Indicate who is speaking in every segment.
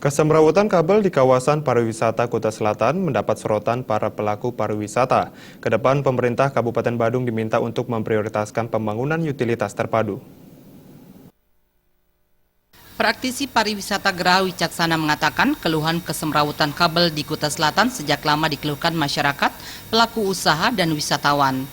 Speaker 1: Kesemrawutan kabel di kawasan pariwisata Kuta Selatan mendapat sorotan para pelaku pariwisata. Kedepan pemerintah Kabupaten Badung diminta untuk memprioritaskan pembangunan utilitas terpadu.
Speaker 2: Praktisi pariwisata Geraha Wicaksana mengatakan keluhan kesemrawutan kabel di Kuta Selatan sejak lama dikeluhkan masyarakat, pelaku usaha, dan wisatawan.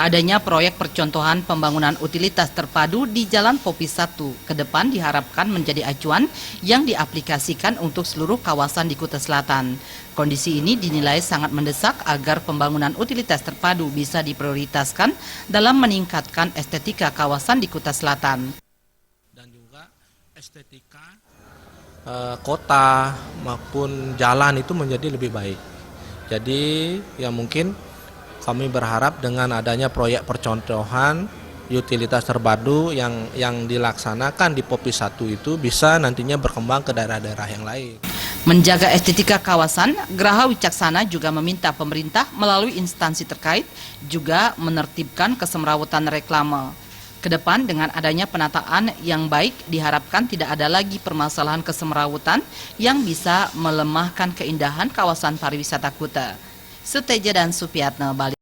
Speaker 2: Adanya proyek percontohan pembangunan utilitas terpadu di Jalan Popi 1 ke depan diharapkan menjadi acuan yang diaplikasikan untuk seluruh kawasan di Kuta Selatan. Kondisi ini dinilai sangat mendesak agar pembangunan utilitas terpadu bisa diprioritaskan dalam meningkatkan estetika kawasan di Kuta Selatan.
Speaker 3: Dan juga estetika kota maupun jalan itu menjadi lebih baik. Jadi ya mungkin kami berharap dengan adanya proyek percontohan utilitas terpadu yang dilaksanakan di Popi 1 itu bisa nantinya berkembang ke daerah-daerah yang lain.
Speaker 2: Menjaga estetika kawasan, Geraha Wicaksana juga meminta pemerintah melalui instansi terkait juga menertibkan kesemrawutan reklame. Kedepan dengan adanya penataan yang baik diharapkan tidak ada lagi permasalahan kesemrawutan yang bisa melemahkan keindahan kawasan pariwisata Kuta. Suteja dan Supiatna, Bali.